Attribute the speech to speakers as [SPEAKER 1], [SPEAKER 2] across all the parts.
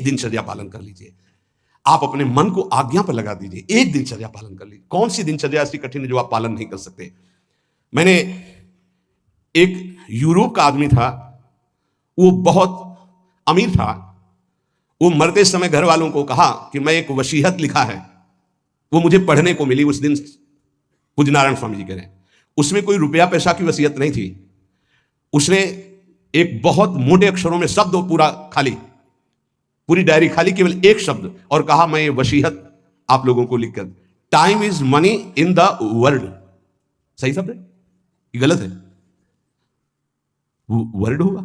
[SPEAKER 1] एक दिनचर्या पालन कर लीजिए। आप अपने मन को आज्ञा पर लगा दीजिए, एक दिनचर्या पालन कर लीजिए। कौन सी दिनचर्या ऐसी कठिन है जो आप पालन नहीं कर सकते? मैंने एक यूरोप का आदमी था, वो बहुत अमीर था। वो मरते समय घर वालों को कहा कि मैं एक वसीयत लिखा है, वो मुझे पढ़ने को मिली उस दिन, पूज्य नारायण स्वामी जी कह रहे हैं। उसमें कोई रुपया पैसा की वसीयत नहीं थी। उसने एक बहुत मोटे अक्षरों में शब्द पूरा खाली, पूरी डायरी खाली, केवल एक शब्द, और कहा मैं ये वसीयत आप लोगों को लिखकर, time is money in the world. सही शब्द है कि गलत है? वर्ल्ड होगा,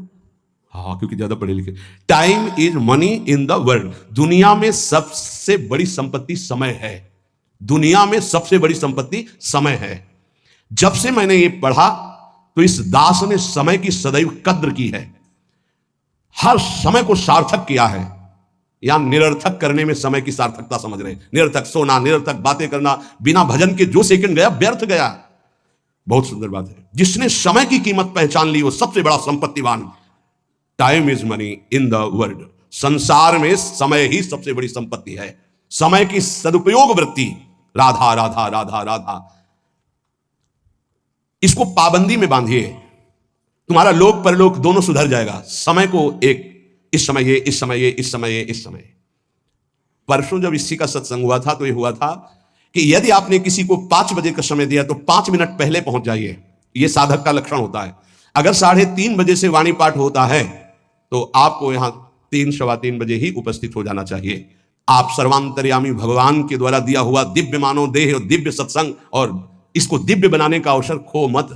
[SPEAKER 1] हाँ, क्योंकि ज्यादा पढ़े लिखे। Time is money in the world. दुनिया में सबसे बड़ी संपत्ति समय है। दुनिया में सबसे बड़ी संपत्ति समय है। जब से मैंने ये पढ़ा तो इस दास ने समय की सदैव कद्र की है, हर समय को सार्थक किया है। यहां निरर्थक करने में समय की सार्थकता समझ रहे हैं। निरर्थक सोना, निरर्थक बातें करना, बिना भजन के जो सेकंड गया व्यर्थ गया। बहुत सुंदर बात है। जिसने समय की कीमत पहचान ली वो सबसे बड़ा संपत्तिवान। Time is money in the world. संसार में समय ही सबसे बड़ी संपत्ति है। समय की सदुपयोग वृत्ति, राधा राधा राधा राधा, इसको पाबंदी में बांधिए, तुम्हारा लोक परलोक दोनों सुधर जाएगा। समय को एक, इस समय ये, इस समय ये, इस समय ये, इस समय। परसों जब इसी का सत्संग हुआ था तो ये हुआ था कि यदि आपने किसी को 5 बजे का समय दिया तो 5 मिनट पहले पहुंच जाइए। यह साधक का लक्षण होता है। अगर 3:30 बजे से वाणी पाठ होता है तो आपको यहां 3, सवा 3 बजे ही उपस्थित हो जाना चाहिए। आप सर्वांतर्यामी भगवान के द्वारा दिया हुआ दिव्य मानव देह और दिव्य सत्संग और इसको दिव्य बनाने का अवसर खो मत।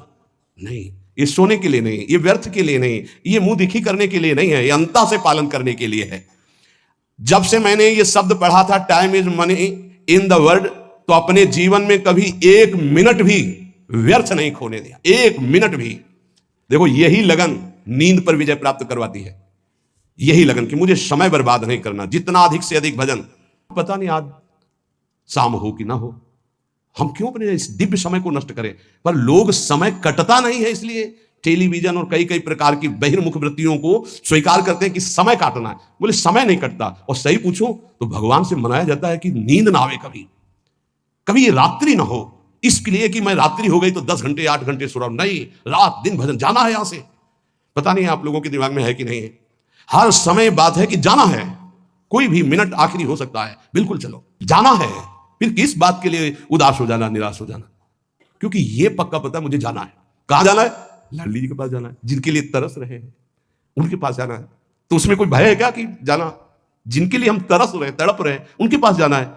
[SPEAKER 1] नहीं, ये सोने के लिए नहीं, ये व्यर्थ के लिए नहीं, ये मुंह दिखी करने के लिए नहीं है, ये अंतः से पालन करने के लिए है। जब से मैंने ये शब्द पढ़ा था, time is money in the world, तो अपने जीवन में कभी 1 मिनट भी व्यर्थ नहीं खोने दिया। 1 मिनट भी। देखो, यही लगन नींद पर विजय प्राप्त करवाती है। यही लगन कि मुझे समय बर्बाद नहीं करना, जितना अधिक से अधिक भजन। पता नहीं आज शाम हो कि ना हो, हम क्यों अपने इस दिव्य समय को नष्ट करें? पर लोग समय कटता नहीं है, इसलिए टेलीविजन और कई कई प्रकार की बहिर्मुख वृत्तियों को स्वीकार करते हैं कि समय काटना है। बोले समय नहीं कटता। और सही पूछो तो भगवान से मनाया जाता है कि नींद ना आवे, कभी ये रात्रि ना हो, इसके लिए कि मैं रात्रि हो गई तो 10 घंटे 8 घंटे सो रहा हूं। नहीं, रात दिन भजन, जाना है यहां से। पता नहीं आप लोगों के दिमाग में है कि नहीं है। हर समय बात है कि जाना है। कोई भी मिनट आखिरी हो सकता है, बिल्कुल चलो, जाना है। फिर किस बात के लिए उदास हो जाना, निराश हो जाना? क्योंकि ये पक्का पता है मुझे जाना है। कहां जाना है? लाडली जी के पास जाना है, जिनके लिए तरस रहे हैं उनके पास जाना है। तो उसमें कोई भय है क्या कि जाना? जिनके लिए हम तरस रहे हैं, तड़प रहे हैं, उनके पास जाना है।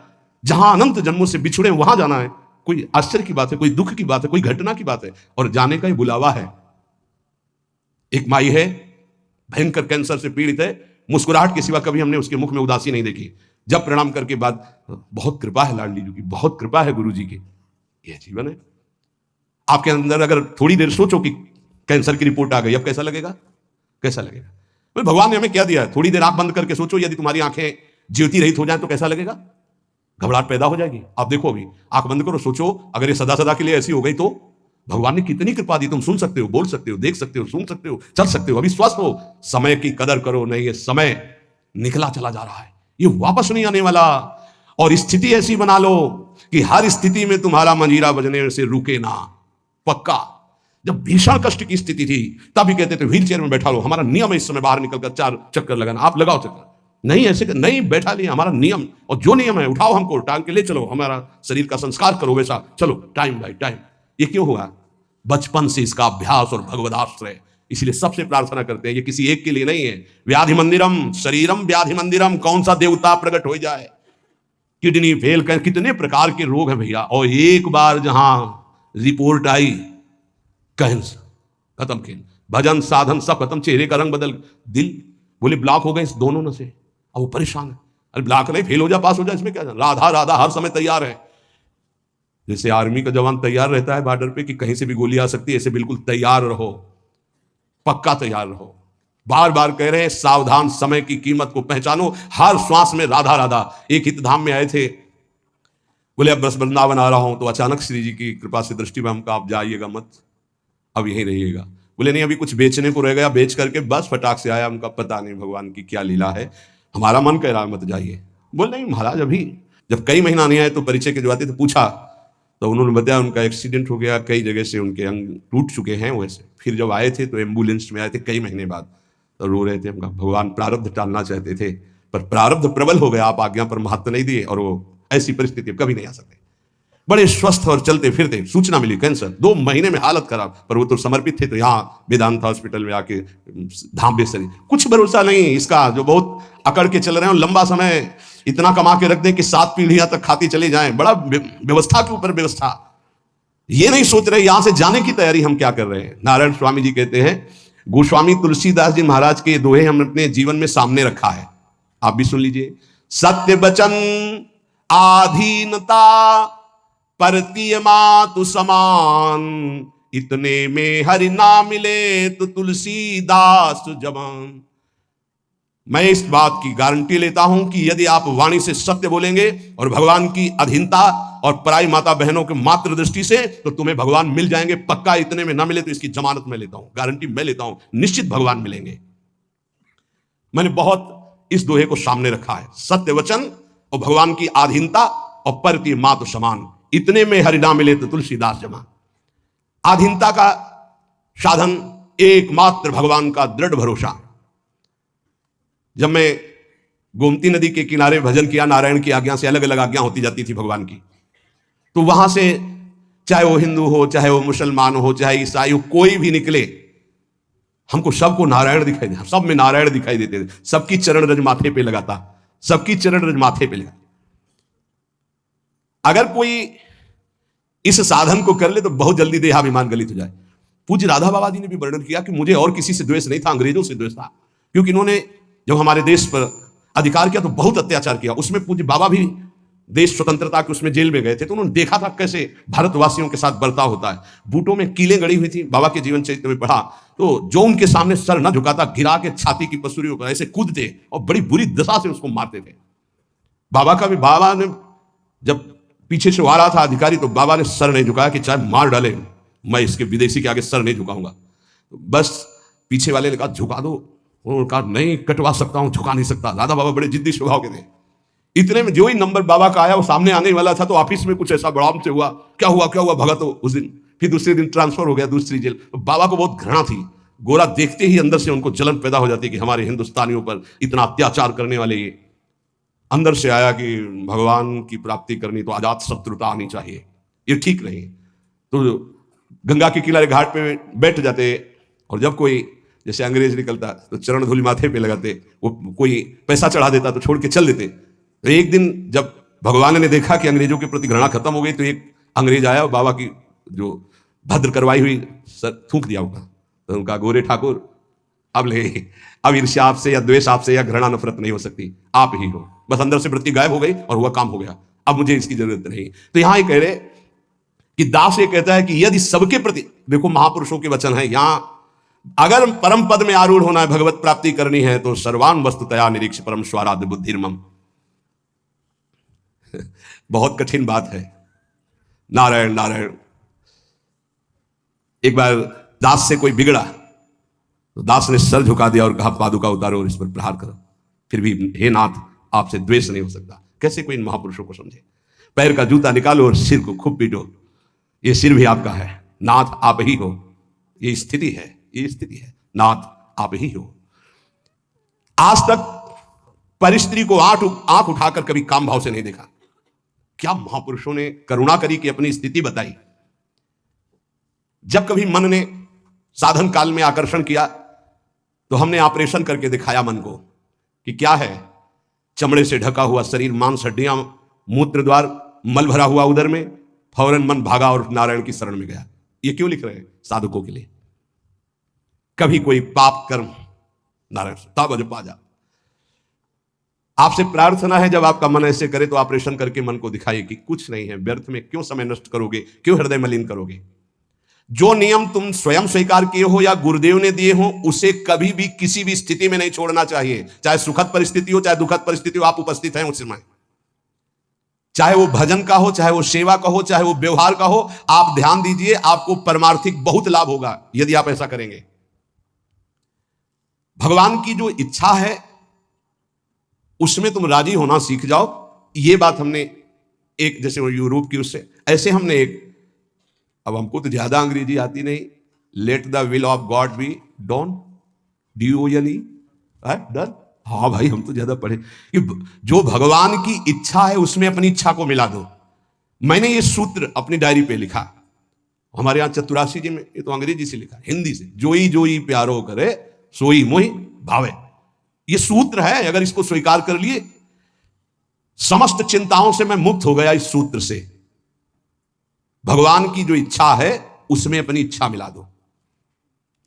[SPEAKER 1] जहां अनंत जन्मों से बिछुड़े वहां जाना है। कोई आश्चर्य की बात है, कोई दुख की बात है, कोई घटना की बात है, और जाने का ही बुलावा है। एक माई है, भयंकर कैंसर से पीड़ित है, मुस्कुराहट के सिवा कभी हमने उसके मुख में उदासी नहीं देखी। जब प्रणाम करके बाद, बहुत कृपा है लाडली जी की, बहुत कृपा है गुरु जी की। यह जीवन है। आपके अंदर अगर थोड़ी देर सोचो कि कैंसर की रिपोर्ट आ गई, अब कैसा लगेगा? कैसा लगेगा? तो भगवान ने हमें क्या दिया है? थोड़ी देर आंख बंद करके सोचो, यदि तुम्हारी आंखें ज्योति रहित हो जाए तो कैसा लगेगा? घबराहट पैदा हो जाएगी। आप देखो, अभी आंख बंद करो, सोचो, अगर ये सदा सदा के लिए ऐसी हो गई तो भगवान ने कितनी कृपा दी। तुम सुन सकते हो, बोल सकते हो, देख सकते हो, सुन सकते हो, चल सकते हो, अभी स्वस्थ हो। समय की कदर करो। नहीं, ये समय निकला चला जा रहा है, ये वापस नहीं आने वाला। और स्थिति ऐसी बना लो कि हर स्थिति में तुम्हारा मंजीरा बजने से रुके ना। पक्का जब भीषण कष्ट की स्थिति थी तब भी कहते थे व्हील चेयर में बैठा लो, हमारा नियम है इस समय बाहर निकलकर 4 चक्कर लगाना। आप लगाओ चक्कर, नहीं ऐसे नहीं बैठा लिया, हमारा नियम, और जो नियम है उठाओ, हमको टांग के ले चलो, हमारा शरीर का संस्कार करो वैसा, चलो टाइम बाय टाइम। ये क्यों हुआ? बचपन से इसका अभ्यास और भगवदाश्रय। इसलिए सबसे प्रार्थना करते हैं, ये किसी एक के लिए नहीं है। व्याधि मंदिरम शरीरम व्याधि मंदिरम, कौन सा देवता प्रकट हो जाए? किडनी फेल कर, कितने प्रकार के रोग हैं भैया। और एक बार जहां रिपोर्ट आई, कैंसर, खत्म खेल, भजन साधन सब खत्म, चेहरे का रंग बदल, दिल बोले ब्लॉक हो गए इस दोनों न से। अब वो परेशान है, अरे ब्लॉक नहीं, फेल हो जा, पास हो जा, इसमें क्या? राधा राधा हर समय तैयार है। जैसे आर्मी का जवान तैयार रहता है बॉर्डर पे कि कहीं से भी गोली आ सकती है, ऐसे बिल्कुल तैयार रहो, पक्का तैयार रहो। बार बार कह रहे हैं सावधान, समय की कीमत को पहचानो, हर श्वास में राधा राधा। एक हितधाम में आए थे, बोले अब बस वृंदावन आ रहा हूं, तो अचानक श्री जी की कृपा से दृष्टि में हमका, आप जाइएगा मत, अब यहीं रहिएगा। बोले नहीं, अभी कुछ बेचने को रह गया, बेच करके बस फटाक से आया। हमका पता नहीं भगवान की क्या लीला है, हमारा मन कह रहा है मत जाइए। बोल नहीं महाराज, अभी जब कई महीना नहीं आए तो परिचय के जो आते थे पूछा तो उन्होंने बताया उनका एक्सीडेंट हो गया, कई जगह से उनके अंग टूट चुके हैं। वैसे फिर जब आए थे तो एम्बुलेंस में आए थे कई महीने बाद, तो रो रहे थे। हम कहा भगवान प्रारब्ध टालना चाहते थे पर प्रारब्ध प्रबल हो गया, आप आज्ञा पर महत्व नहीं दिए और वो ऐसी परिस्थिति कभी नहीं आ सकते। बड़े स्वस्थ और चलते फिरते, सूचना मिली कैंसर, 2 महीने में हालत खराब, पर वो तो समर्पित थे तो यहाँ वेदांत हॉस्पिटल में आके धाम बेसरी। कुछ भरोसा नहीं इसका, जो बहुत अकड़ के चल रहे हैं लंबा समय इतना कमा के रख दें कि 7 पीढ़ियां तक खाती चली जाएं, बड़ा व्यवस्था के ऊपर व्यवस्था। ये नहीं सोच रहे यहां से जाने की तैयारी हम क्या कर रहे हैं। नारायण स्वामी जी कहते हैं, गोस्वामी तुलसीदास जी महाराज के दोहे हम अपने जीवन में सामने रखा है, आप भी सुन लीजिए। सत्य वचन आधीनता परतीय मातु समान, इतने में हरि ना मिले तो तुलसीदास जवान। मैं इस बात की गारंटी लेता हूं कि यदि आप वाणी से सत्य बोलेंगे और भगवान की अधीनता और पराई माता बहनों के मात्र दृष्टि से, तो तुम्हें भगवान मिल जाएंगे पक्का। इतने में ना मिले तो इसकी जमानत मैं लेता हूं, गारंटी मैं लेता हूं, निश्चित भगवान मिलेंगे। मैंने बहुत इस दोहे को सामने रखा है, सत्य वचन और भगवान की आधीनता और परतीय मातु समान, इतने में हरि ना मिले तो तुलसीदास जमान। आधीनता का साधन एकमात्र भगवान का दृढ़ भरोसा। जब मैं गोमती नदी के किनारे भजन किया, नारायण की आज्ञा से अलग अलग आज्ञा होती जाती थी भगवान की, तो वहां से चाहे वो हिंदू हो, चाहे वो मुसलमान हो, चाहे ईसाई हो, कोई भी निकले, हमको सबको नारायण दिखाई दे, सब में नारायण दिखाई देते थे। सबकी चरण रज माथे पे लगाता, सबकी चरण रज माथे पे लगा। अगर कोई इस साधन को कर ले तो बहुत जल्दी देहाभिमान गलित हो जाए। पूज्य राधा बाबा जी ने भी वर्णन किया कि मुझे और किसी से द्वेष नहीं था, अंग्रेजों से द्वेष था, क्योंकि इन्होंने जब हमारे देश पर अधिकार किया तो बहुत अत्याचार किया। उसमें पूज्य बाबा भी देश स्वतंत्रता के उसमें जेल में गए थे, तो उन्होंने देखा था कैसे भारतवासियों के साथ बर्ताव होता है। बूटों में कीलें गड़ी हुई थी, बाबा के जीवन चरित्र में पढ़ा, तो जो उनके सामने सर न झुकाता, गिरा के छाती की पसुरियों पर ऐसे कूदते और बड़ी बुरी दशा से उसको मारते थे। बाबा ने जब पीछे से आ रहा था अधिकारी, तो बाबा ने सर नहीं झुकाया कि चाहे मार डाले मैं इसके विदेशी के आगे सर नहीं झुकाऊंगा। तो बस पीछे वाले ने कहा झुका दो, उन्होंने कहा नहीं कटवा सकता हूं, झुका नहीं सकता। दादा बाबा बड़े जिद्दी स्वभाव के थे। इतने में जो ही नंबर बाबा का आया, वो सामने आने वाला था, तो ऑफिस में कुछ ऐसा बड़ाम से हुआ, क्या हुआ भगत हो उस दिन। फिर दूसरे दिन ट्रांसफर हो गया दूसरी जेल। तो बाबा को बहुत घृणा थी, गोरा देखते ही अंदर से उनको जलन पैदा हो जाती कि हमारे हिंदुस्तानियों पर इतना अत्याचार करने वाले ये। अंदर से आया कि भगवान की प्राप्ति करनी तो अजात शत्रुता आनी चाहिए, ये ठीक नहीं। तो गंगा के किनारे घाट पे बैठ जाते, और जब कोई जैसे अंग्रेज निकलता तो चरण धूलि माथे पे लगाते, वो कोई पैसा चढ़ा देता तो छोड़ के चल देते। तो एक दिन जब भगवान ने देखा कि अंग्रेजों के प्रति घृणा खत्म हो गई, तो एक अंग्रेज आया और बाबा की जो भद्र करवाई हुई सर थूक दिया उनका। तो उनका गोरे ठाकुर अब ईर्ष्या आपसे या द्वेष आपसे या घृणा नफरत नहीं हो सकती, आप ही हो। बस अंदर से वृत्ति गायब हो गई और हुआ काम हो गया, अब मुझे इसकी जरूरत नहीं। तो यहां ये कह रहे कि दास ये कहता है कि यदि सबके प्रति, देखो महापुरुषों के वचन है, यहां अगर परम पद में आरूढ़ होना है, भगवत प्राप्ति करनी है, तो सर्वान वस्तुतया निरीक्ष परम स्वाराध्य बुद्धिर्मम। बहुत कठिन बात है। नारायण नारायण। एक बार दास से कोई बिगड़ा तो दास ने सर झुका दिया और कहा पादुका उतारो और इस पर प्रहार करो। फिर भी हे नाथ, आपसे द्वेष नहीं हो सकता। कैसे कोई इन महापुरुषों को समझे। पैर का जूता निकालो और सिर को खूब पीटो, ये सिर भी आपका है, नाथ आप ही हो। ये स्थिति है, ये स्थिति है, नाथ आप ही हो। आज तक परिस्त्री को आंख उठाकर कभी काम भाव से नहीं देखा। क्या महापुरुषों ने करुणा करी कि अपनी स्थिति बताई। जब कभी मन ने साधन काल में आकर्षण किया तो हमने ऑपरेशन करके दिखाया मन को कि क्या है। चमड़े से ढका हुआ शरीर, मांस हड्डियां, मूत्र द्वार, मल भरा हुआ उदर में, फौरन मन भागा और नारायण की शरण में गया। ये क्यों लिख रहे हैं? साधकों के लिए। कभी कोई पाप कर्म नारायण तब पा जा। आपसे प्रार्थना है जब आपका मन ऐसे करे तो ऑपरेशन करके मन को दिखाइए कि कुछ नहीं है, व्यर्थ में क्यों समय नष्ट करोगे, क्यों हृदय मलिन करोगे। जो नियम तुम स्वयं स्वीकार किए हो या गुरुदेव ने दिए हो, उसे कभी भी किसी भी स्थिति में नहीं छोड़ना चाहिए। चाहे सुखद परिस्थिति हो, चाहे दुखद परिस्थिति हो, आप उपस्थित हैं उस समय। चाहे वो भजन का हो, चाहे वो सेवा का हो, चाहे वो व्यवहार का हो, आप ध्यान दीजिए, आपको परमार्थिक बहुत लाभ होगा यदि आप ऐसा करेंगे। भगवान की जो इच्छा है उसमें तुम राजी होना सीख जाओ। ये बात हमने एक, जैसे वो यूरोप की, उससे ऐसे हमने एक, अब हमको तो ज्यादा अंग्रेजी आती नहीं, let the will of God be don, DONE, done. हाँ भाई, हम तो ज्यादा पढ़े कि जो भगवान की इच्छा है उसमें अपनी इच्छा को मिला दो। मैंने ये सूत्र अपनी डायरी पे लिखा, हमारे यहाँ चतुराशी जी में, ये तो अंग्रेजी से लिखा, हिंदी से, जोई जोई प्यारो करे सोई मोहि भावे। ये सूत्र है, अगर इसको स्वीकार कर लिए, समस्त चिंताओं से मैं मुक्त हो गया इस सूत्र से। भगवान की जो इच्छा है उसमें अपनी इच्छा मिला दो।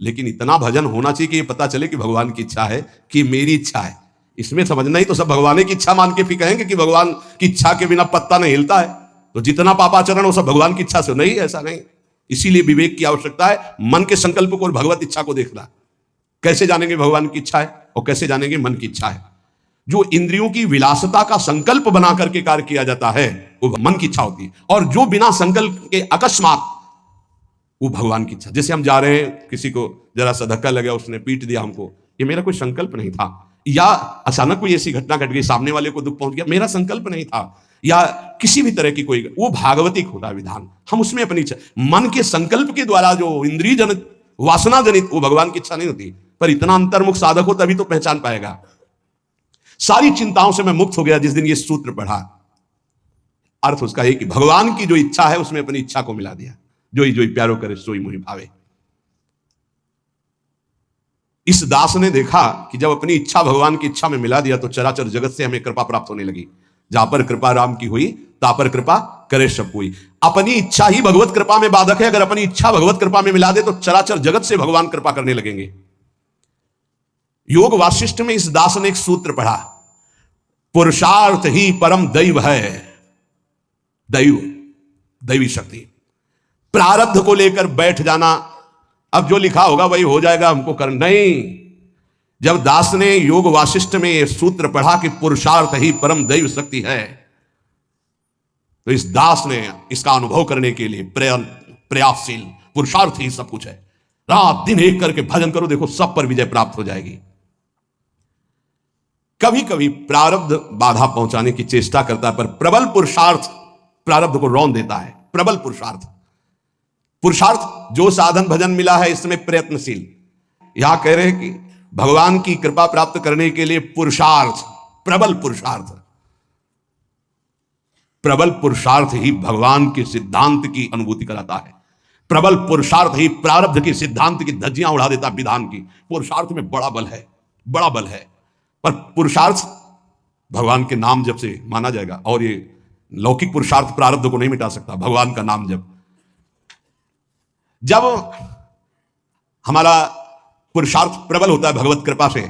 [SPEAKER 1] लेकिन इतना भजन होना चाहिए कि ये पता चले कि भगवान की इच्छा है कि मेरी इच्छा है। इसमें समझना ही तो सब भगवान की इच्छा मान के फिर कहेंगे कि भगवान की इच्छा के बिना पत्ता नहीं हिलता है, तो जितना पापाचरण वो सब भगवान की इच्छा से नहीं, ऐसा नहीं। इसीलिए विवेक की आवश्यकता है, मन के संकल्प को और भगवत इच्छा को देखना। कैसे जानेंगे भगवान की इच्छा है और कैसे जानेंगे मन की इच्छा है? जो इंद्रियों की विलासता का संकल्प बना करके कार्य किया जाता है वो मन की इच्छा होती है, और जो बिना संकल्प के अकस्मात, वो भगवान की इच्छा। जैसे हम जा रहे हैं, किसी को जरा सा धक्का लगा, उसने पीट दिया हमको, ये मेरा कोई संकल्प नहीं था, या अचानक कोई ऐसी घटना घट गई, सामने वाले को दुख पहुंच गया, मेरा संकल्प नहीं था, या किसी भी तरह की कोई, वो भागवतिक होता है विधान। हम उसमें अपनी इच्छा, मन के संकल्प के द्वारा जो इंद्रिय जनित, वासना जनित, वो भगवान की इच्छा नहीं होती। पर इतना अंतर्मुख साधक हो तभी तो पहचान पाएगा। सारी चिंताओं से मैं मुक्त हो गया जिस दिन ये सूत्र पढ़ा। अर्थ उसका है कि भगवान की जो इच्छा है उसमें अपनी इच्छा को मिला दिया। जोई जोई प्यारो करे सोई मोहि भावे। इस दास ने देखा कि जब अपनी इच्छा भगवान की इच्छा में मिला दिया तो चराचर जगत से हमें कृपा प्राप्त होने लगी। जहां पर कृपा राम की हुई ता पर कृपा करे सब कोई। अपनी इच्छा ही भगवत कृपा में बाधक है। अगर अपनी इच्छा भगवत कृपा में मिला दे तो चराचर जगत से भगवान कृपा करने लगेंगे। योग वासिष्ठ में इस दास ने एक सूत्र पढ़ा, पुरुषार्थ ही परम दैव है। दैव, दैवी शक्ति। प्रारब्ध को लेकर बैठ जाना, अब जो लिखा होगा वही हो जाएगा, हमको कर नहीं। जब दास ने योग वासिष्ठ में यह सूत्र पढ़ा कि पुरुषार्थ ही परम दैव शक्ति है, तो इस दास ने इसका अनुभव करने के लिए प्रयासशील, पुरुषार्थ ही सब कुछ है। रात दिन एक करके भजन करो, देखो सब पर विजय प्राप्त हो जाएगी। कभी कभी प्रारब्ध बाधा पहुंचाने की चेष्टा करता है, पर प्रबल पुरुषार्थ प्रारब्ध को रौंद देता है। प्रबल पुरुषार्थ, पुरुषार्थ जो साधन भजन मिला है इसमें प्रयत्नशील। यहां कह रहे हैं कि भगवान की कृपा प्राप्त करने के लिए पुरुषार्थ, प्रबल पुरुषार्थ। प्रबल पुरुषार्थ ही भगवान के सिद्धांत की अनुभूति कराता है। प्रबल पुरुषार्थ ही प्रारब्ध के सिद्धांत की धज्जियां उड़ा देता विधान की। पुरुषार्थ में बड़ा बल है, बड़ा बल है। पर पुरुषार्थ भगवान के नाम जप से माना जाएगा, और ये लौकिक पुरुषार्थ प्रारब्ध को नहीं मिटा सकता। भगवान का नाम जप, जब हमारा पुरुषार्थ प्रबल होता है भगवत कृपा से,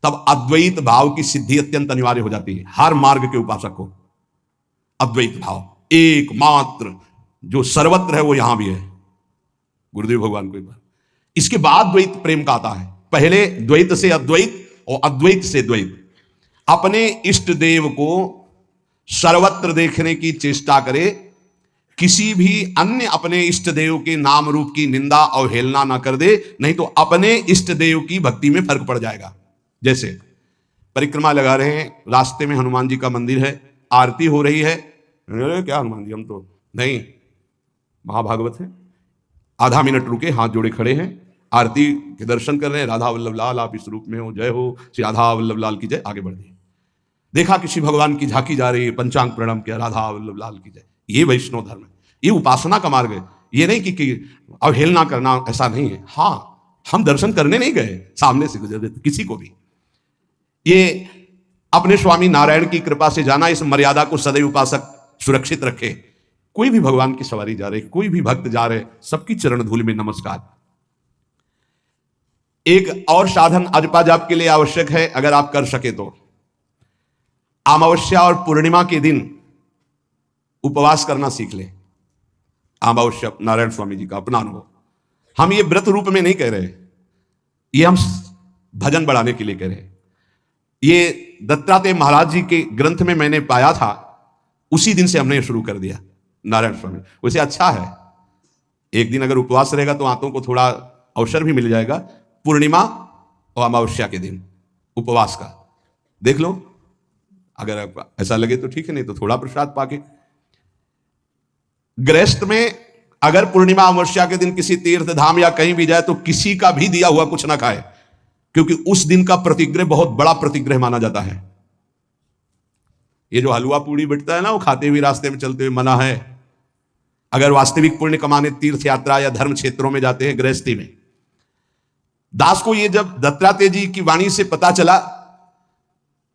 [SPEAKER 1] तब अद्वैत भाव की सिद्धि अत्यंत अनिवार्य हो जाती है। हर मार्ग के उपासक को अद्वैत भाव, एकमात्र जो सर्वत्र है वो यहां भी है, गुरुदेव भगवान को एक बार। इसके बाद द्वैत प्रेम का आता है। पहले द्वैत से अद्वैत और अद्वैत से द्वैत। अपने इष्ट देव को सर्वत्र देखने की चेष्टा करे, किसी भी अन्य अपने इष्ट देव के नाम रूप की निंदा और हेलना ना कर दे, नहीं तो अपने इष्ट देव की भक्ति में फर्क पड़ जाएगा। जैसे परिक्रमा लगा रहे हैं, रास्ते में हनुमान जी का मंदिर है, आरती हो रही है, क्या हनुमान जी, हम तो नहीं, महाभागवत है। आधा मिनट रुके, हाथ जोड़े खड़े हैं, आरती के दर्शन कर रहे हैं। राधा वल्लभ लाल आप इस रूप में हो, जय हो श्री राधा वल्लभ लाल की जय। आगे बढ़ दिए, देखा किसी भगवान की झांकी जा रही है, पंचांग प्रणाम किया, राधा वल्लभ लाल की जय। ये वैष्णव धर्म है, ये उपासना का मार्ग है। ये नहीं कि अवहेलना करना, ऐसा नहीं है। हाँ, हम दर्शन करने नहीं गए, सामने से गुजर देते किसी को भी। ये अपने स्वामी नारायण की कृपा से जाना, इस मर्यादा को सदैव उपासक सुरक्षित रखे। कोई भी भगवान की सवारी जा रहे, कोई भी भक्त जा रहे, सबकी चरण धूल में नमस्कार। एक और साधन अजपा जाप के लिए आवश्यक है, अगर आप कर सके तो। अमावस्या और पूर्णिमा के दिन उपवास करना सीख ले। अमावस्या, नारायण स्वामी जी का अपना अनुभव। हम ये व्रत रूप में नहीं कह रहे, ये हम भजन बढ़ाने के लिए कह रहे हैं। ये दत्तात्रेय महाराज जी के ग्रंथ में मैंने पाया था, उसी दिन से हमने शुरू कर दिया नारायण स्वामी। वैसे अच्छा है, एक दिन अगर उपवास रहेगा तो आंतों को थोड़ा अवसर भी मिल जाएगा। पूर्णिमा और अमावस्या के दिन उपवास का, देख लो, अगर आपको ऐसा लगे तो ठीक है, नहीं तो थोड़ा प्रसाद पाके। गृहस्थ में अगर पूर्णिमा अमावस्या के दिन किसी तीर्थ धाम या कहीं भी जाए तो किसी का भी दिया हुआ कुछ ना खाए, क्योंकि उस दिन का प्रतिग्रह बहुत बड़ा प्रतिग्रह माना जाता है। ये जो हलवा पूड़ी बिटता है ना, वो खाते हुए रास्ते में चलते हुए मना है। अगर वास्तविक पुण्य कमाने तीर्थ यात्रा या धर्म क्षेत्रों में जाते हैं गृहस्थी में। दास को ये जब दत्तात्रेय जी की वाणी से पता चला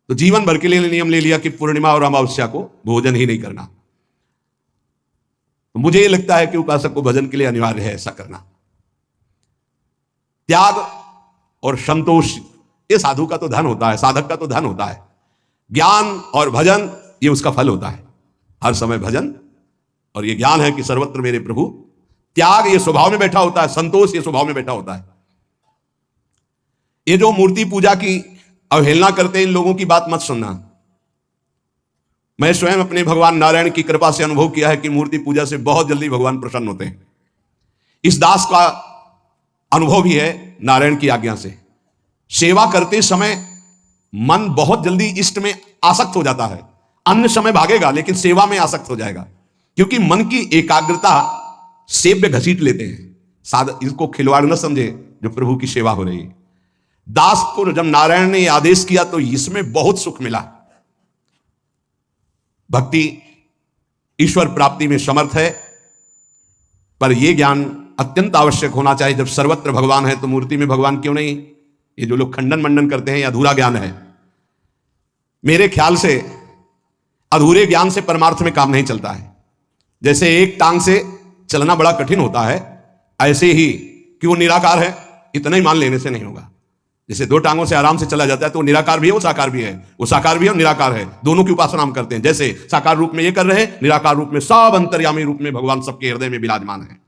[SPEAKER 1] तो जीवन भर के लिए नियम ले लिया कि पूर्णिमा और अमावस्या को भोजन ही नहीं करना। तो मुझे ये लगता है कि उपासक को भजन के लिए अनिवार्य है ऐसा करना। त्याग और संतोष ये साधु का तो धन होता है, साधक का तो धन होता है। ज्ञान और भजन ये उसका फल होता है। हर समय भजन और ये ज्ञान है कि सर्वत्र मेरे प्रभु। त्याग ये स्वभाव में बैठा होता है, संतोष ये स्वभाव में बैठा होता है। ये जो मूर्ति पूजा की अवहेलना करते हैं, इन लोगों की बात मत सुनना। मैं स्वयं अपने भगवान नारायण की कृपा से अनुभव किया है कि मूर्ति पूजा से बहुत जल्दी भगवान प्रसन्न होते हैं। इस दास का अनुभव भी है नारायण की आज्ञा से। सेवा करते समय मन बहुत जल्दी इष्ट में आसक्त हो जाता है। अन्य समय भागेगा लेकिन सेवा में आसक्त हो जाएगा, क्योंकि मन की एकाग्रता सेव्य घसीट लेते हैं। इसको खिलवाड़ न समझे जो प्रभु की सेवा हो रही है। दास को जब नारायण ने आदेश किया तो इसमें बहुत सुख मिला। भक्ति ईश्वर प्राप्ति में समर्थ है, पर यह ज्ञान अत्यंत आवश्यक होना चाहिए। जब सर्वत्र भगवान है तो मूर्ति में भगवान क्यों नहीं? ये जो लोग खंडन मंडन करते हैं ये अधूरा ज्ञान है। मेरे ख्याल से अधूरे ज्ञान से परमार्थ में काम नहीं चलता है। जैसे एक टांग से चलना बड़ा कठिन होता है, ऐसे ही कि वो निराकार है इतना ही मान लेने से नहीं होगा। जैसे दो टांगों से आराम से चला जाता है तो वो निराकार भी है, वो साकार भी है, वो साकार भी है और निराकार है, दोनों की उपासना हम करते हैं। जैसे साकार रूप में ये कर रहे हैं, निराकार रूप में सब अंतर्यामी रूप में भगवान सबके हृदय में विराजमान है।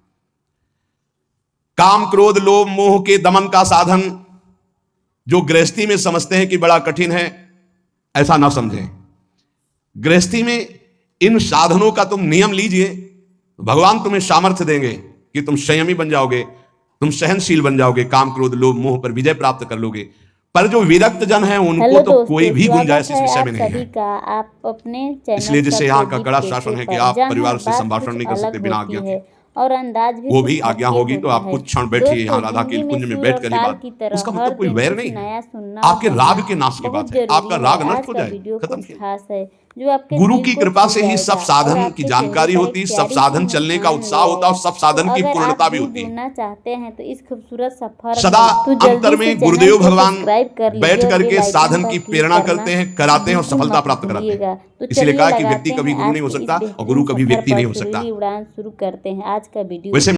[SPEAKER 1] काम क्रोध लोभ मोह के दमन का साधन जो गृहस्थी में समझते हैं कि बड़ा कठिन है, ऐसा ना समझें। गृहस्थी में इन साधनों का तुम नियम लीजिए, भगवान तुम्हें सामर्थ्य देंगे कि तुम संयमी बन जाओगे, तुम सहनशील बन जाओगे, काम क्रोध लोभ मोह पर विजय प्राप्त कर लोगे। पर जो विरक्त जन है उनको तो कोई भी गुंजाइश इस विषय में नहीं है।
[SPEAKER 2] आप अपने चैनल
[SPEAKER 1] इसलिए जिससे यहाँ का कड़ा शासन है कि आप परिवार से संभाषण नहीं कर सकते बिना आज्ञा के,
[SPEAKER 2] और अंदाज भी
[SPEAKER 1] वो भी आज्ञा होगी तो आप कुछ क्षण बैठिए यहाँ राधा के कुंज में बैठ कर ही बात। उसका मतलब कोई वैर नहीं है, आपके राग के नाश की बात है। आपका राग नष्ट हो जाए, खत्म। गुरु की कृपा से ही सब साधन की जानकारी होती है, सब साधन चलने का उत्साह होता है और सब साधन की पूर्णता भी होती है।
[SPEAKER 2] चाहते हैं तो इस खूबसूरत सफर
[SPEAKER 1] सदा अंतर में गुरुदेव भगवान बैठ करके साधन की प्रेरणा करते हैं, कराते हैं और सफलता प्राप्त कराते हैं। इसलिए कहा कि व्यक्ति कभी गुरु नहीं हो सकता और गुरु कभी व्यक्ति नहीं हो सकता।
[SPEAKER 2] उड़ान शुरू करते हैं आज का वीडियो।
[SPEAKER 1] वैसे